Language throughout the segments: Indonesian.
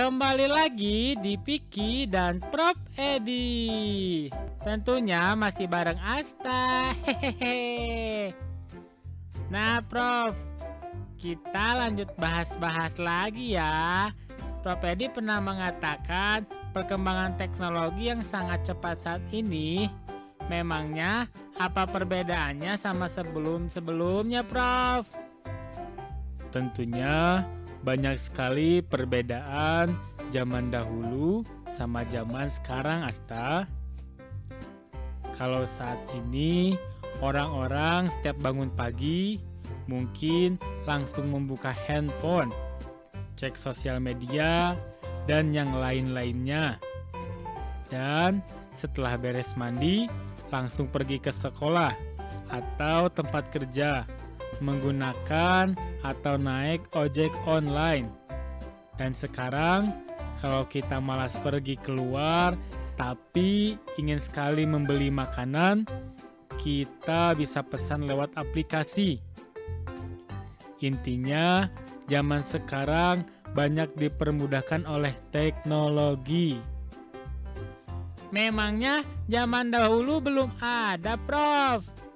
Kembali lagi di Piki dan Prof Edi. Tentunya masih bareng Asta. Hehehe. Nah, Prof, kita lanjut bahas-bahas lagi ya. Prof Edi pernah mengatakan perkembangan teknologi yang sangat cepat saat ini. Memangnya apa perbedaannya sama sebelum-sebelumnya, Prof? Tentunya banyak sekali perbedaan zaman dahulu sama zaman sekarang, Asta. Kalau saat ini orang-orang setiap bangun pagi mungkin langsung membuka handphone, cek sosial media, dan yang lain-lainnya. Dan setelah beres mandi, langsung pergi ke sekolah atau tempat kerja menggunakan atau naik ojek online. Dan sekarang kalau kita malas pergi keluar tapi ingin sekali membeli makanan, kita bisa pesan lewat aplikasi. Intinya, zaman sekarang banyak dipermudahkan oleh teknologi. Memangnya zaman dahulu belum ada, Prof?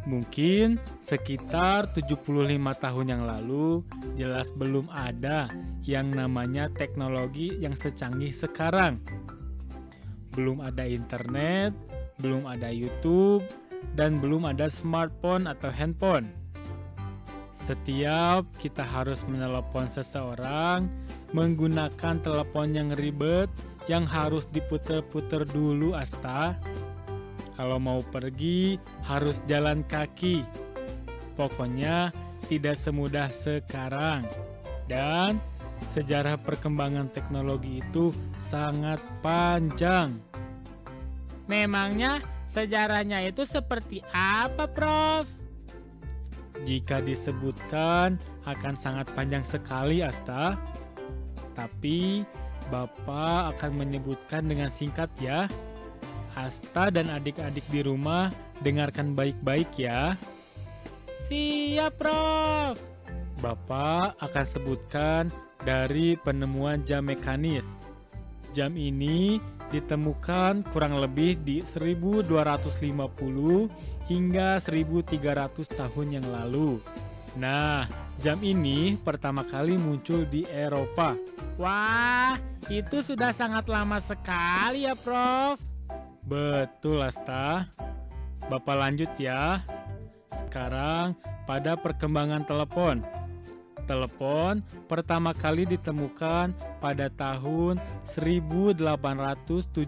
Mungkin sekitar 75 tahun yang lalu jelas belum ada yang namanya teknologi yang secanggih sekarang. Belum ada internet, belum ada YouTube, dan belum ada smartphone atau handphone. Setiap kita harus menelepon seseorang menggunakan telepon yang ribet yang harus diputer-puter dulu, Asta. Kalau mau pergi harus jalan kaki. Pokoknya tidak semudah sekarang. Dan sejarah perkembangan teknologi itu sangat panjang. Memangnya sejarahnya itu seperti apa, Prof? Jika disebutkan akan sangat panjang sekali, Asta. Tapi Bapak akan menyebutkan dengan singkat ya. Asta dan adik-adik di rumah dengarkan baik-baik ya. Siap, Prof. Bapak akan sebutkan dari penemuan jam mekanis. Jam ini ditemukan kurang lebih di 1250 hingga 1300 tahun yang lalu. Nah, jam ini pertama kali muncul di Eropa. Wah, itu sudah sangat lama sekali ya, Prof. Betul, Asta. Bapak lanjut ya. Sekarang pada perkembangan telepon. Telepon pertama kali ditemukan pada tahun 1876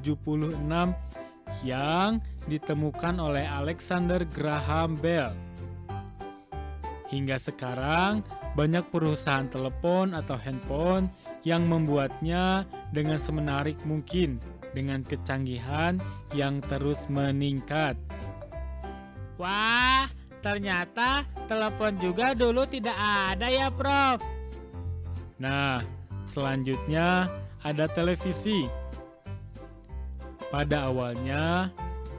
yang ditemukan oleh Alexander Graham Bell. Hingga sekarang banyak perusahaan telepon atau handphone yang membuatnya dengan semenarik mungkin dengan kecanggihan yang terus meningkat. Wah, ternyata telepon juga dulu tidak ada ya, Prof. Nah, selanjutnya ada televisi. Pada awalnya,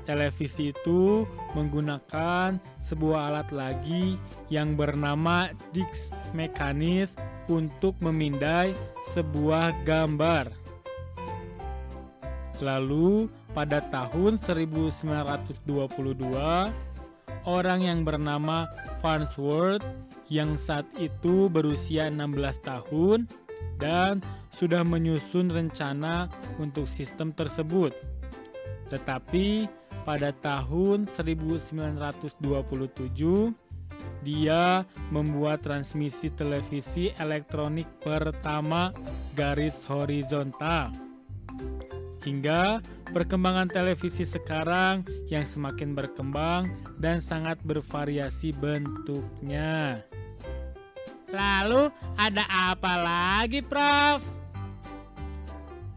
televisi itu menggunakan sebuah alat lagi yang bernama disk mekanis untuk memindai sebuah gambar. Lalu pada tahun 1922, orang yang bernama Farnsworth yang saat itu berusia 16 tahun dan sudah menyusun rencana untuk sistem tersebut. Tetapi pada tahun 1927, dia membuat transmisi televisi elektronik pertama garis horizontal. Hingga perkembangan televisi sekarang yang semakin berkembang dan sangat bervariasi bentuknya. Lalu ada apa lagi, Prof?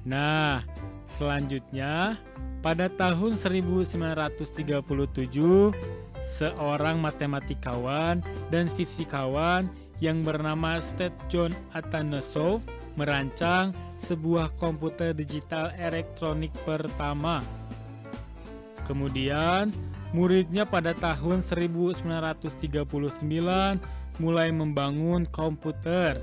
Nah, selanjutnya pada tahun 1937, seorang matematikawan dan fisikawan yang bernama St. John Atanasoff merancang sebuah komputer digital elektronik pertama. Kemudian, muridnya pada tahun 1939 mulai membangun komputer.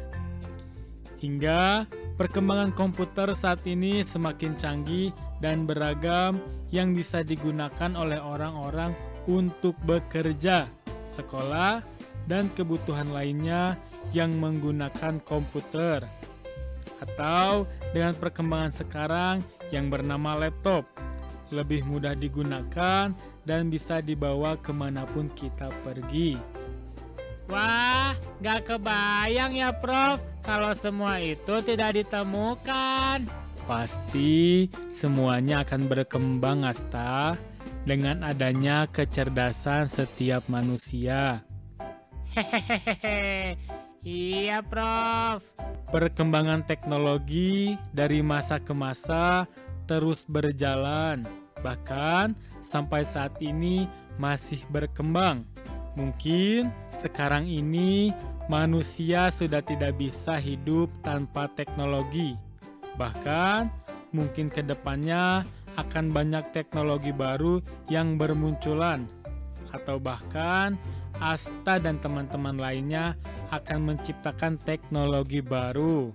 Hingga Perkembangan komputer saat ini semakin canggih dan beragam yang bisa digunakan oleh orang-orang untuk bekerja, sekolah, dan kebutuhan lainnya yang menggunakan komputer. Atau dengan perkembangan sekarang yang bernama laptop, lebih mudah digunakan dan bisa dibawa kemanapun kita pergi. Wah, gak kebayang ya Prof, kalau semua itu tidak ditemukan. Pasti semuanya akan berkembang, Asta, dengan adanya kecerdasan setiap manusia. Hehehe, iya Prof. Perkembangan teknologi dari masa ke masa terus berjalan, bahkan sampai saat ini masih berkembang. Mungkin sekarang ini manusia sudah tidak bisa hidup tanpa teknologi. Bahkan mungkin ke depannya akan banyak teknologi baru yang bermunculan. Atau bahkan Asta dan teman-teman lainnya akan menciptakan teknologi baru.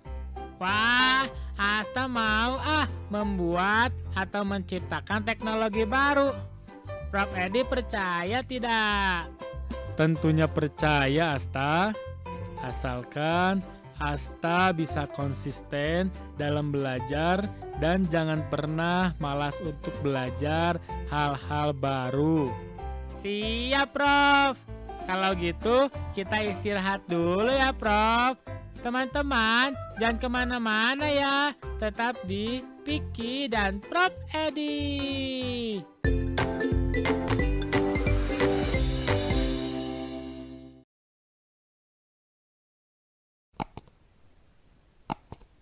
Wah, Asta mau membuat atau menciptakan teknologi baru. Prof Edi percaya tidak? Tentunya percaya, Asta. Asalkan Asta bisa konsisten dalam belajar dan jangan pernah malas untuk belajar hal-hal baru. Siap Prof. Kalau gitu kita istirahat dulu ya Prof. Teman-teman jangan kemana-mana ya. Tetap di Piki dan Prof Edi.